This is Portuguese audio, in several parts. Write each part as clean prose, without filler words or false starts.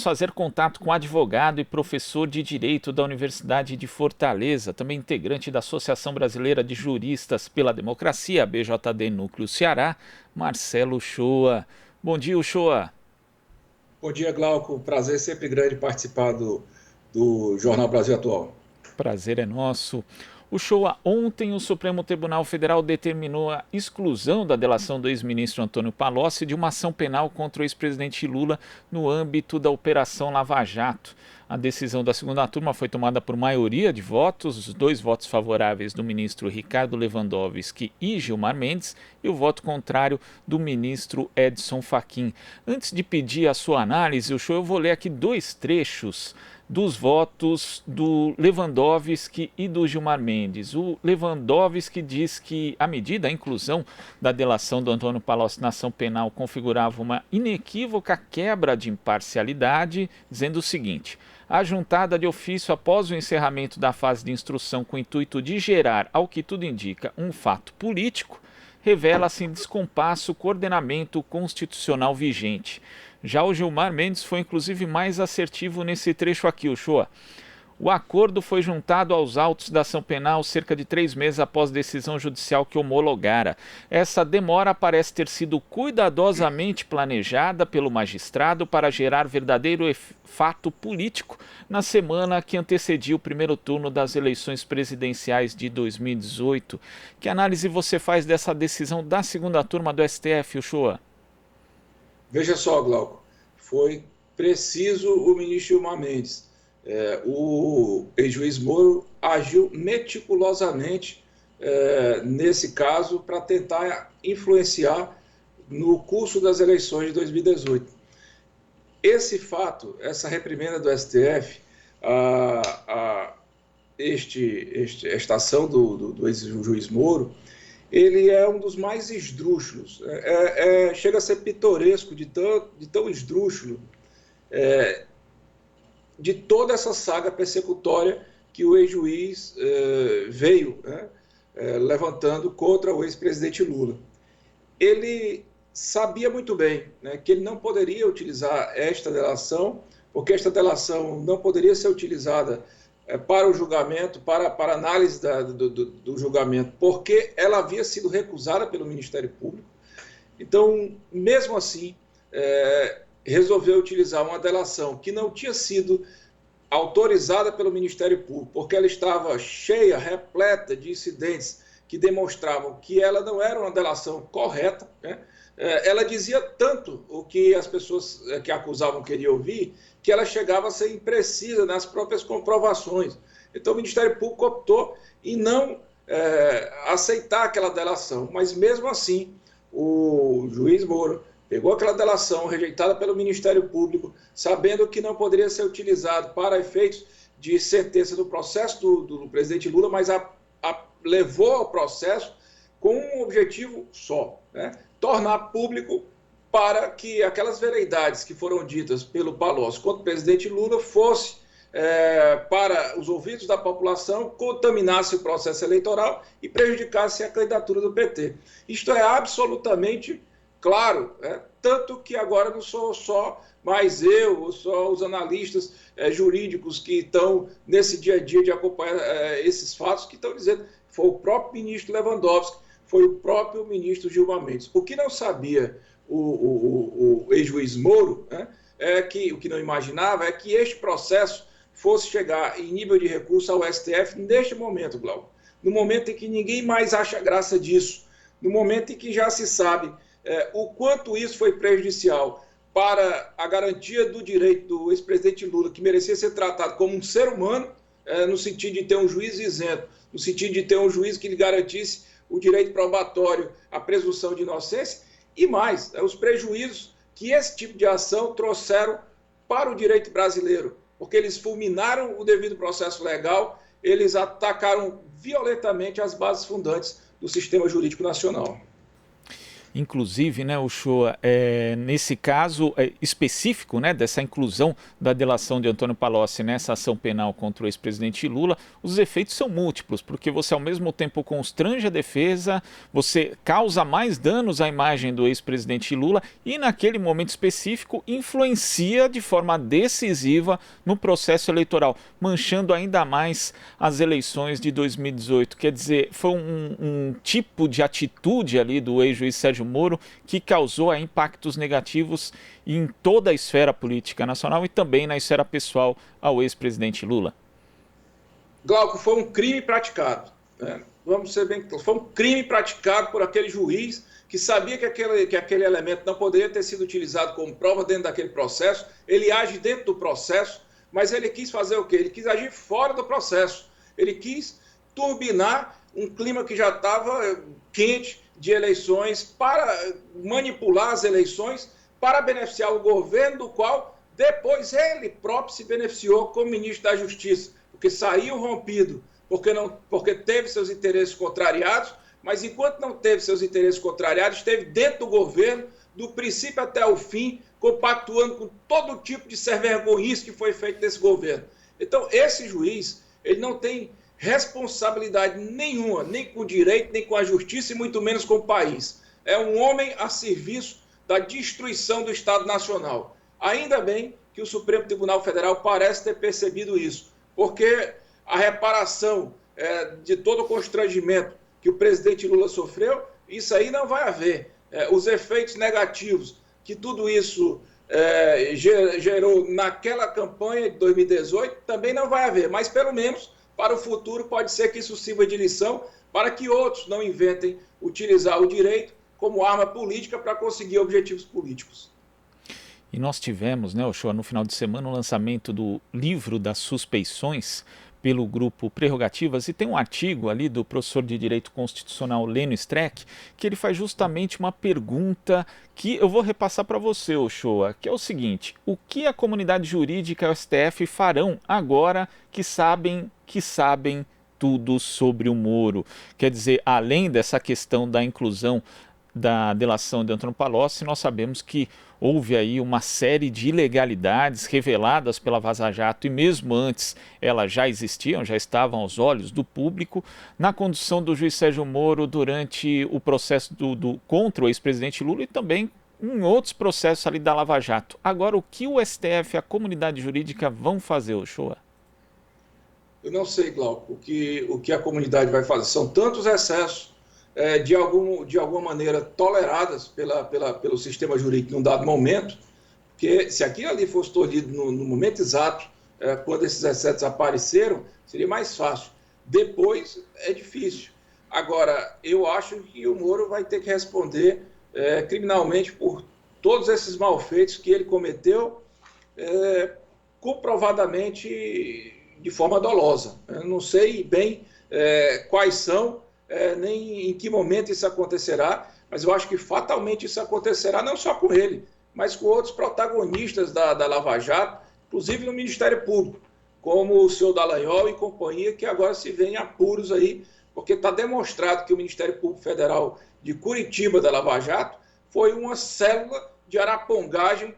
fazer contato com o advogado e professor de Direito da Universidade de Fortaleza, também integrante da Associação Brasileira de Juristas pela Democracia, BJD Núcleo Ceará, Marcelo Uchoa. Bom dia, Uchoa. Bom dia, Glauco. Prazer sempre grande participar do Jornal Brasil Atual. Prazer é nosso. Uchoa, ontem o Supremo Tribunal Federal determinou a exclusão da delação do ex-ministro Antônio Palocci de uma ação penal contra o ex-presidente Lula no âmbito da Operação Lava Jato. A decisão da segunda turma foi tomada por maioria de votos, os 2 votos favoráveis do ministro Ricardo Lewandowski e Gilmar Mendes e o voto contrário do ministro Edson Fachin. Antes de pedir a sua análise, Uchoa, eu vou ler aqui 2 trechos dos votos do Lewandowski e do Gilmar Mendes. O Lewandowski diz que a medida, a inclusão da delação do Antônio Palocci na ação penal configurava uma inequívoca quebra de imparcialidade, dizendo o seguinte: a juntada de ofício após o encerramento da fase de instrução com o intuito de gerar, ao que tudo indica, um fato político, revela-se em descompasso o coordenamento constitucional vigente. Já o Gilmar Mendes foi inclusive mais assertivo nesse trecho aqui, Uchoa. O acordo foi juntado aos autos da ação penal cerca de 3 meses após decisão judicial que homologara. Essa demora parece ter sido cuidadosamente planejada pelo magistrado para gerar verdadeiro fato político na semana que antecedia o primeiro turno das eleições presidenciais de 2018. Que análise você faz dessa decisão da segunda turma do STF, Uchoa? Veja só, Glauco, foi preciso o ministro Gilmar Mendes. O ex-juiz Moro agiu meticulosamente nesse caso para tentar influenciar no curso das eleições de 2018. Esse fato, essa reprimenda do STF, esta ação do ex-juiz Moro, ele é um dos mais esdrúxulos, chega a ser pitoresco de tão esdrúxulo, de toda essa saga persecutória que o ex-juiz veio levantando contra o ex-presidente Lula. Ele sabia muito bem, que ele não poderia utilizar esta delação, porque esta delação não poderia ser utilizada para o julgamento, para análise do julgamento, porque ela havia sido recusada pelo Ministério Público. Então, mesmo assim, resolveu utilizar uma delação que não tinha sido autorizada pelo Ministério Público, porque ela estava cheia, repleta de incidentes que demonstravam que ela não era uma delação correta, Ela dizia tanto o que as pessoas que acusavam queriam ouvir, que ela chegava a ser imprecisa nas próprias comprovações. Então o Ministério Público optou em não aceitar aquela delação, mas mesmo assim o juiz Moro pegou aquela delação rejeitada pelo Ministério Público, sabendo que não poderia ser utilizado para efeitos de sentença do processo do presidente Lula, mas levou ao processo com um objetivo só, tornar público para que aquelas veracidades que foram ditas pelo Palocci contra o presidente Lula fosse para os ouvidos da população, contaminasse o processo eleitoral e prejudicasse a candidatura do PT. Isto é absolutamente claro, tanto que agora não sou só mais eu, ou só os analistas jurídicos que estão nesse dia a dia de acompanhar esses fatos, que estão dizendo que foi o próprio ministro Lewandowski, foi o próprio ministro Gilmar Mendes. O que não sabia o ex-juiz Moro, o que não imaginava, é que este processo fosse chegar em nível de recurso ao STF neste momento, Glauco. No momento em que ninguém mais acha graça disso, no momento em que já se sabe o quanto isso foi prejudicial para a garantia do direito do ex-presidente Lula, que merecia ser tratado como um ser humano, no sentido de ter um juiz isento, no sentido de ter um juiz que lhe garantisse o direito probatório, a presunção de inocência, e mais, os prejuízos que esse tipo de ação trouxeram para o direito brasileiro, porque eles fulminaram o devido processo legal, eles atacaram violentamente as bases fundantes do sistema jurídico nacional. Inclusive, né, Uchoa, nesse caso específico, né, dessa inclusão da delação de Antônio Palocci nessa ação penal contra o ex-presidente Lula, os efeitos são múltiplos, porque você ao mesmo tempo constrange a defesa, você causa mais danos à imagem do ex-presidente Lula e naquele momento específico influencia de forma decisiva no processo eleitoral, manchando ainda mais as eleições de 2018. Quer dizer, foi um tipo de atitude ali do ex-juiz Sérgio Moro que causou impactos negativos em toda a esfera política nacional e também na esfera pessoal ao ex-presidente Lula. Glauco, foi um crime praticado, né? Vamos ser bem claros, foi um crime praticado por aquele juiz que sabia que aquele elemento não poderia ter sido utilizado como prova dentro daquele processo. Ele age dentro do processo, mas ele quis fazer o quê? Ele quis agir fora do processo. Ele quis turbinar um clima que já estava quente de eleições, para manipular as eleições, para beneficiar o governo, do qual depois ele próprio se beneficiou como ministro da Justiça, porque saiu rompido, porque teve seus interesses contrariados, mas enquanto não teve seus interesses contrariados, esteve dentro do governo, do princípio até o fim, compactuando com todo tipo de servergonhice que foi feito nesse governo. Então, esse juiz, ele não tem responsabilidade nenhuma, nem com o direito, nem com a justiça, e muito menos com o país. É um homem a serviço da destruição do Estado Nacional. Ainda bem que o Supremo Tribunal Federal parece ter percebido isso, porque a reparação de todo o constrangimento que o presidente Lula sofreu, isso aí não vai haver. Os efeitos negativos que tudo isso gerou naquela campanha de 2018 também não vai haver, mas pelo menos para o futuro pode ser que isso sirva de lição para que outros não inventem utilizar o direito como arma política para conseguir objetivos políticos. E nós tivemos, né, Uchoa, no final de semana, o lançamento do livro das suspeições pelo grupo Prerrogativas, e tem um artigo ali do professor de Direito Constitucional Lênio Streck, que ele faz justamente uma pergunta que eu vou repassar para você, Uchoa, que é o seguinte: o que a comunidade jurídica e o STF farão agora que sabem tudo sobre o Moro? Quer dizer, além dessa questão da inclusão da delação de Antônio Palocci, nós sabemos que houve aí uma série de ilegalidades reveladas pela Vaza Jato, e mesmo antes elas já existiam, já estavam aos olhos do público, na condução do juiz Sérgio Moro durante o processo contra o ex-presidente Lula e também em outros processos ali da Lava Jato. Agora, o que o STF e a comunidade jurídica vão fazer, Uchoa? Eu não sei, Glauco, o que a comunidade vai fazer. São tantos excessos de alguma maneira toleradas pelo sistema jurídico em um dado momento, que se aquilo ali fosse tolhido no momento exato, quando esses excessos apareceram, seria mais fácil. Depois é difícil. Agora, eu acho que o Moro vai ter que responder criminalmente por todos esses malfeitos que ele cometeu, comprovadamente de forma dolosa. Eu não sei bem quais são, nem em que momento isso acontecerá, mas eu acho que fatalmente isso acontecerá não só com ele, mas com outros protagonistas da Lava Jato, inclusive no Ministério Público, como o senhor Dallagnol e companhia, que agora se vê em apuros aí, porque está demonstrado que o Ministério Público Federal de Curitiba da Lava Jato foi uma célula de arapongagem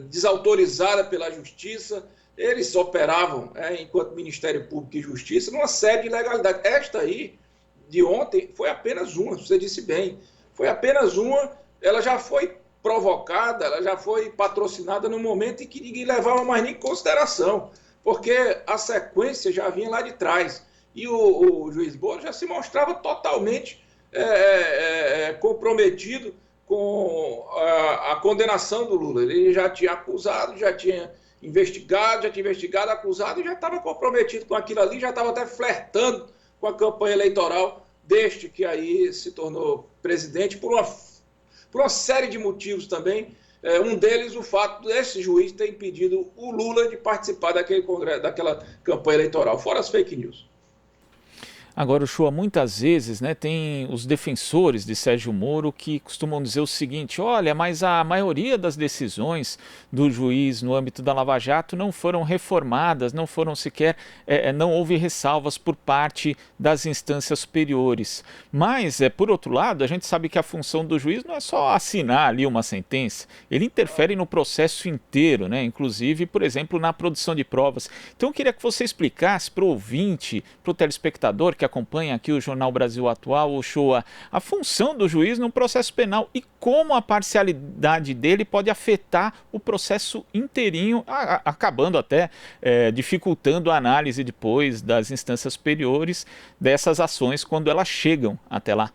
desautorizada pela Justiça. Eles operavam, enquanto Ministério Público e Justiça, numa série de ilegalidades. Esta aí, de ontem, foi apenas uma, você disse bem. Foi apenas uma, ela já foi provocada, ela já foi patrocinada no momento em que ninguém levava mais nem em consideração, porque a sequência já vinha lá de trás. E o juiz Moro já se mostrava totalmente comprometido com a condenação do Lula. Ele já tinha acusado, já tinha investigado, acusado, e já estava comprometido com aquilo ali, já estava até flertando com a campanha eleitoral deste que aí se tornou presidente por uma série de motivos também. Um deles, o fato desse juiz ter impedido o Lula de participar daquela campanha eleitoral, fora as fake news. Agora, Uchoa, muitas vezes, né, tem os defensores de Sérgio Moro que costumam dizer o seguinte: olha, mas a maioria das decisões do juiz no âmbito da Lava Jato não foram reformadas, não foram sequer, não houve ressalvas por parte das instâncias superiores. Mas, por outro lado, a gente sabe que a função do juiz não é só assinar ali uma sentença, ele interfere no processo inteiro, né, inclusive, por exemplo, na produção de provas. Então, eu queria que você explicasse para o ouvinte, para o telespectador que acompanha aqui o Jornal Brasil Atual, Uchoa, a função do juiz no processo penal e como a parcialidade dele pode afetar o processo inteirinho, acabando até dificultando a análise depois das instâncias superiores dessas ações quando elas chegam até lá.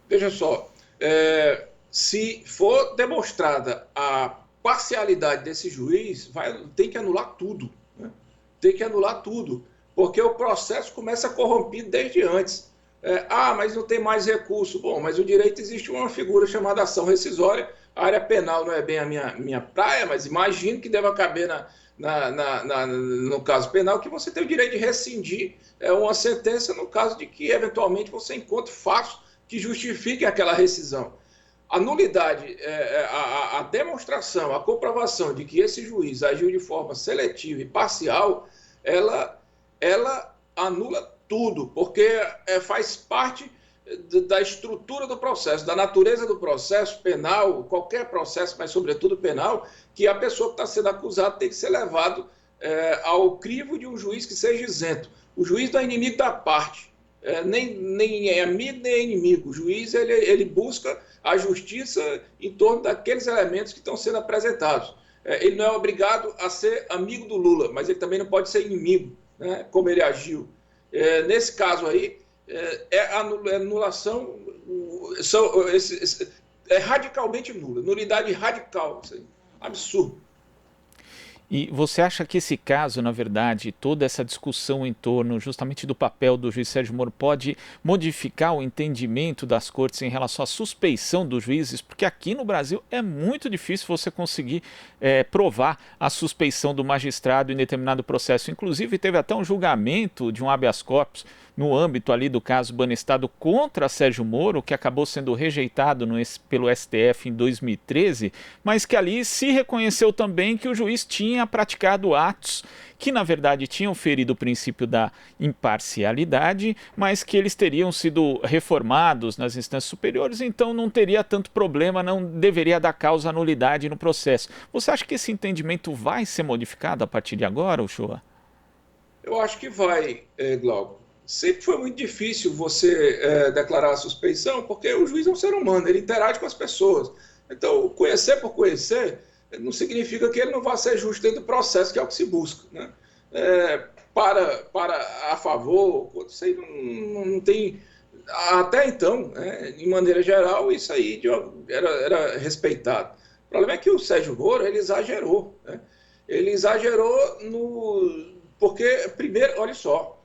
Veja só, se for demonstrada a parcialidade desse juiz, tem que anular tudo, né? Tem que anular tudo, porque o processo começa corrompido desde antes. Mas não tem mais recurso. Bom, mas o direito existe uma figura chamada ação rescisória. A área penal não é bem a minha praia, mas imagino que deva caber no caso penal, que você tem o direito de rescindir uma sentença no caso de que, eventualmente, você encontre fatos que justifiquem aquela rescisão. A nulidade, a demonstração, a comprovação de que esse juiz agiu de forma seletiva e parcial, ela anula tudo, porque faz parte da estrutura do processo, da natureza do processo penal, qualquer processo, mas sobretudo penal, que a pessoa que está sendo acusada tem que ser levado ao crivo de um juiz que seja isento. O juiz não é inimigo da parte, nem é amigo nem é inimigo. O juiz ele busca a justiça em torno daqueles elementos que estão sendo apresentados. Ele não é obrigado a ser amigo do Lula, mas ele também não pode ser inimigo, né, como ele agiu. Nesse caso aí, anulação, é radicalmente nula, nulidade radical, isso aí, absurdo. E você acha que esse caso, na verdade, toda essa discussão em torno justamente do papel do juiz Sérgio Moro pode modificar o entendimento das cortes em relação à suspeição dos juízes? Porque aqui no Brasil é muito difícil você conseguir provar a suspeição do magistrado em determinado processo. Inclusive, teve até um julgamento de um habeas corpus no âmbito ali do caso Banestado contra Sérgio Moro, que acabou sendo rejeitado pelo STF em 2013, mas que ali se reconheceu também que o juiz tinha praticado atos que na verdade tinham ferido o princípio da imparcialidade, mas que eles teriam sido reformados nas instâncias superiores, então não teria tanto problema, não deveria dar causa à nulidade no processo. Você acha que esse entendimento vai ser modificado a partir de agora, Uchoa? Eu acho que vai, Glauco. Sempre foi muito difícil você declarar a suspeição, porque o juiz é um ser humano, ele interage com as pessoas. Então, conhecer por conhecer não significa que ele não vá ser justo dentro do processo, que é o que se busca, né? A favor, isso aí não tem... Até então, né, de maneira geral, isso aí era respeitado. O problema é que o Sérgio Moro, ele exagerou, né? Ele exagerou porque, primeiro, olha só,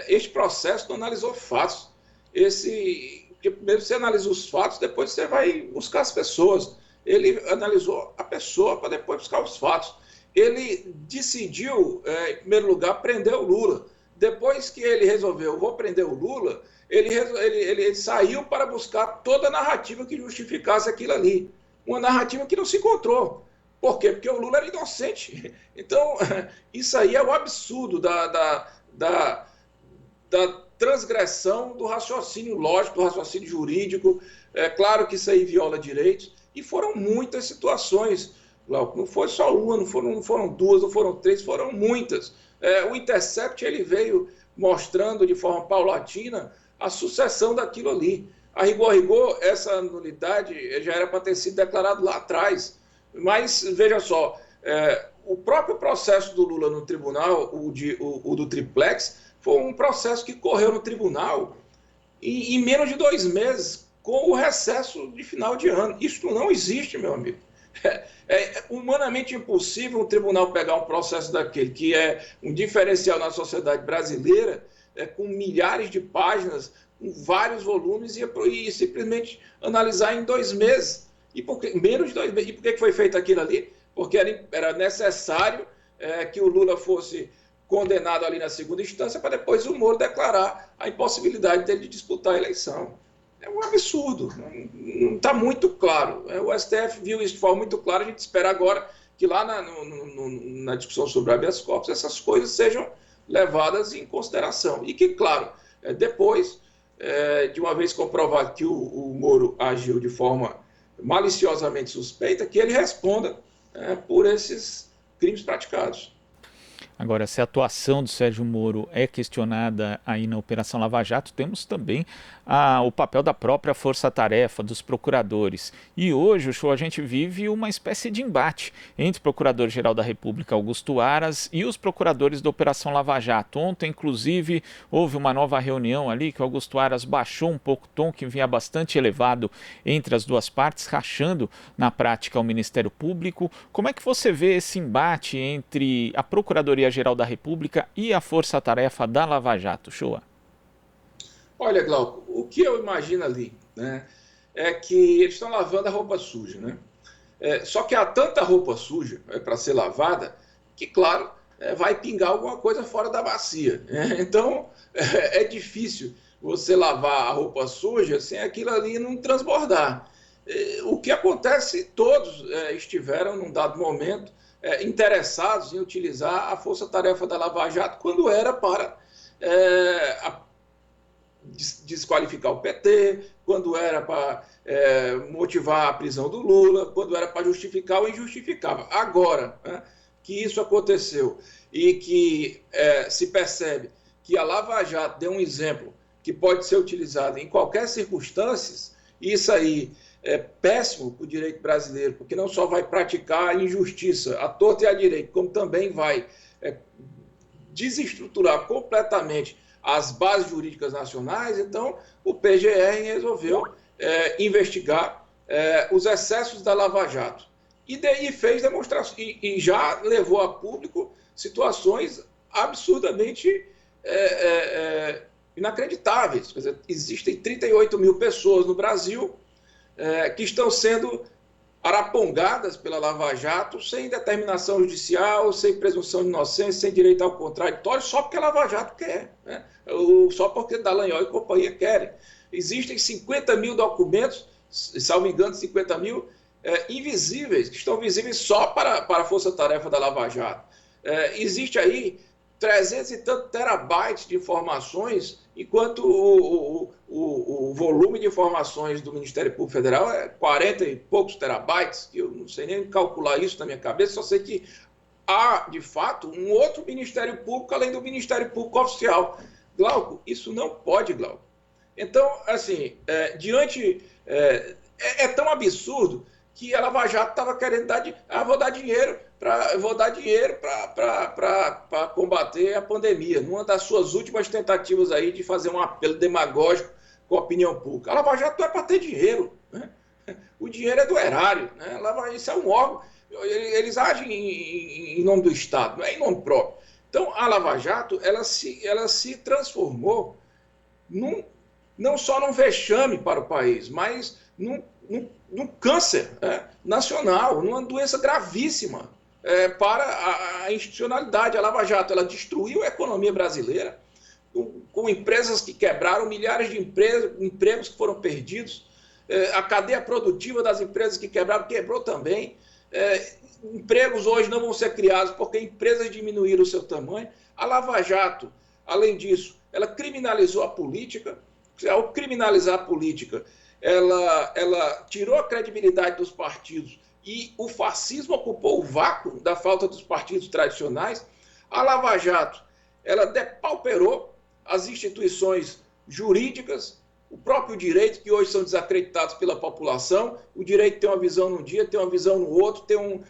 este processo não analisou fatos. Porque primeiro você analisa os fatos, depois você vai buscar as pessoas. Ele analisou a pessoa para depois buscar os fatos. Ele decidiu, em primeiro lugar, prender o Lula. Depois que ele resolveu, vou prender o Lula, ele saiu para buscar toda a narrativa que justificasse aquilo ali. Uma narrativa que não se encontrou. Por quê? Porque o Lula era inocente. Então, isso aí é o absurdo da transgressão do raciocínio lógico, do raciocínio jurídico. É claro que isso aí viola direitos, e foram muitas situações, Glauco. Não foi só uma, não foram duas, não foram três, foram muitas. O Intercept ele veio mostrando de forma paulatina a sucessão daquilo ali. A rigor, essa nulidade já era para ter sido declarado lá atrás. Mas, veja só, o próprio processo do Lula no tribunal, o do triplex, foi um processo que correu no tribunal em menos de 2 meses, com o recesso de final de ano. Isso não existe, meu amigo. É humanamente impossível um tribunal pegar um processo daquele, que é um diferencial na sociedade brasileira, com milhares de páginas, com vários volumes, e simplesmente analisar em 2 meses. Menos de 2 meses. E por que foi feito aquilo ali? Porque era necessário que o Lula fosse condenado ali na segunda instância, para depois o Moro declarar a impossibilidade dele de disputar a eleição. É um absurdo, não está muito claro. O STF viu isso de forma muito clara, a gente espera agora que lá na discussão sobre habeas corpus essas coisas sejam levadas em consideração. E que, claro, depois, de uma vez comprovado que o Moro agiu de forma maliciosamente suspeita, que ele responda por esses crimes praticados. Agora, se a atuação do Sérgio Moro é questionada aí na Operação Lava Jato, temos também o papel da própria força-tarefa, dos procuradores. E hoje, a gente vive uma espécie de embate entre o Procurador-Geral da República, Augusto Aras, e os procuradores da Operação Lava Jato. Ontem, inclusive, houve uma nova reunião ali que o Augusto Aras baixou um pouco o tom, que vinha bastante elevado entre as duas partes, rachando na prática o Ministério Público. Como é que você vê esse embate entre a Procuradoria-Geral da República e a Força-Tarefa da Lava Jato, Shoa? Olha, Glauco, o que eu imagino ali, né, é que eles estão lavando a roupa suja, né? Só que há tanta roupa suja para ser lavada que, claro, vai pingar alguma coisa fora da bacia. Então, é difícil você lavar a roupa suja sem aquilo ali não transbordar. O que acontece, todos estiveram, num dado momento, interessados em utilizar a força-tarefa da Lava Jato quando era para desqualificar o PT, quando era para motivar a prisão do Lula, quando era para justificar o injustificável. Agora, que isso aconteceu e que se percebe que a Lava Jato deu um exemplo que pode ser utilizado em qualquer circunstância, isso aí é péssimo para o direito brasileiro, porque não só vai praticar a injustiça à torta e à direita, como também vai desestruturar completamente as bases jurídicas nacionais. Então, o PGR resolveu investigar os excessos da Lava Jato. E fez demonstração, e já levou a público situações absurdamente inacreditáveis. Quer dizer, existem 38 mil pessoas no Brasil que estão sendo arapongadas pela Lava Jato sem determinação judicial, sem presunção de inocência, sem direito ao contraditório, só porque a Lava Jato quer, né? Só porque Dallagnol e companhia querem. Existem 50 mil documentos, salvo engano, 50 mil invisíveis, que estão visíveis só para a força-tarefa da Lava Jato. Existe aí 300 e tantos terabytes de informações, enquanto o volume de informações do Ministério Público Federal é 40 e poucos terabytes, que eu não sei nem calcular isso na minha cabeça, só sei que há, de fato, um outro Ministério Público além do Ministério Público Oficial. Glauco, isso não pode, Glauco. Então, assim, é tão absurdo que a Lava Jato estava querendo vou dar dinheiro para combater a pandemia, numa das suas últimas tentativas aí de fazer um apelo demagógico com a opinião pública. A Lava Jato não é para ter dinheiro, né? O dinheiro é do erário, né? Isso é um órgão, eles agem em nome do Estado, não é em nome próprio. Então, a Lava Jato, ela se transformou não só num vexame para o país, mas num câncer nacional, numa doença gravíssima para a institucionalidade. A Lava Jato, ela destruiu a economia brasileira, com empresas que quebraram, milhares de empregos que foram perdidos, a cadeia produtiva das empresas que quebrou também. Empregos hoje não vão ser criados porque empresas diminuíram o seu tamanho. A Lava Jato, além disso, ela criminalizou a política. Ao criminalizar a política, ela tirou a credibilidade dos partidos e o fascismo ocupou o vácuo da falta dos partidos tradicionais. A Lava Jato, ela depauperou as instituições jurídicas, o próprio direito, que hoje são desacreditados pela população. O direito tem uma visão num dia, tem uma visão no outro, tem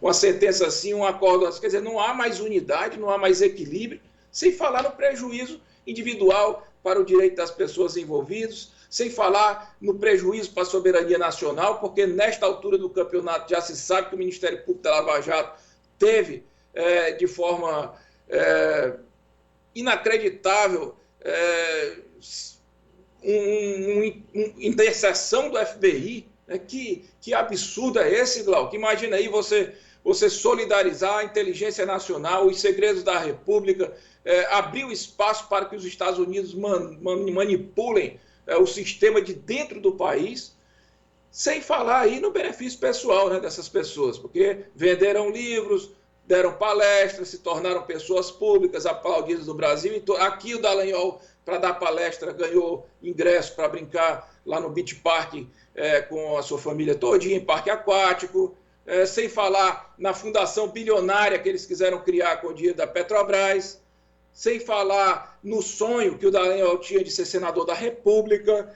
uma sentença assim, um acordo assim. Quer dizer, não há mais unidade, não há mais equilíbrio, sem falar no prejuízo individual para o direito das pessoas envolvidas, sem falar no prejuízo para a soberania nacional, porque nesta altura do campeonato já se sabe que o Ministério Público da Lava Jato teve, de forma inacreditável, uma intercessão do FBI. Que absurdo é esse, Glauco? Imagina aí você você solidarizar a inteligência nacional, os segredos da República, abrir o espaço para que os Estados Unidos manipulem o sistema de dentro do país, sem falar aí no benefício pessoal, né, dessas pessoas, porque venderam livros, deram palestras, se tornaram pessoas públicas, aplaudidas no Brasil. Aqui o Dallagnol, para dar palestra, ganhou ingresso para brincar lá no Beach Park com a sua família todinha, em parque aquático, sem falar na fundação bilionária que eles quiseram criar com o dinheiro da Petrobras, sem falar no sonho que o Dallagnol tinha de ser senador da República,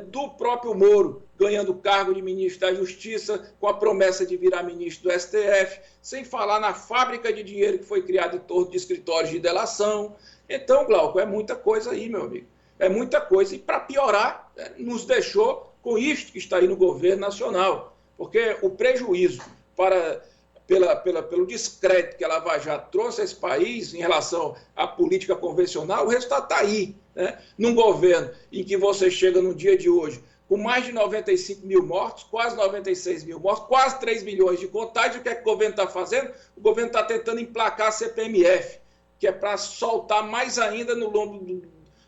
do próprio Moro ganhando o cargo de ministro da Justiça, com a promessa de virar ministro do STF, sem falar na fábrica de dinheiro que foi criada em torno de escritórios de delação. Então, Glauco, é muita coisa aí, meu amigo. É muita coisa. E, para piorar, nos deixou com isto que está aí no governo nacional. Porque o prejuízo pelo descrédito que a Lava Jato trouxe a esse país em relação à política convencional, o resultado está aí, né? Num governo em que você chega no dia de hoje com mais de 95 mil mortos, quase 96 mil mortos, quase 3 milhões de contágios, o que é que o governo está fazendo? O governo está tentando emplacar a CPMF, que é para soltar mais ainda no lombo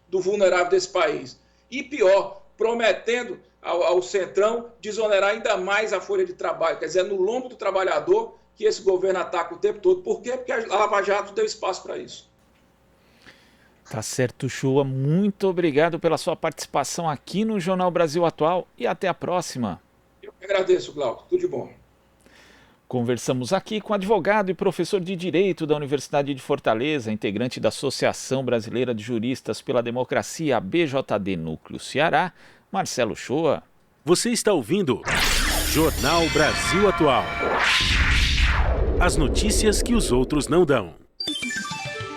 do vulnerável desse país. E pior, prometendo ao Centrão desonerar ainda mais a folha de trabalho, quer dizer, no lombo do trabalhador que esse governo ataca o tempo todo. Por quê? Porque a Lava Jato deu espaço para isso. Tá certo, Uchoa. Muito obrigado pela sua participação aqui no Jornal Brasil Atual e até a próxima. Eu que agradeço, Glauco. Tudo de bom. Conversamos aqui com o advogado e professor de Direito da Universidade de Fortaleza, integrante da Associação Brasileira de Juristas pela Democracia, BJD Núcleo Ceará, Marcelo Uchoa. Você está ouvindo Jornal Brasil Atual. As notícias que os outros não dão.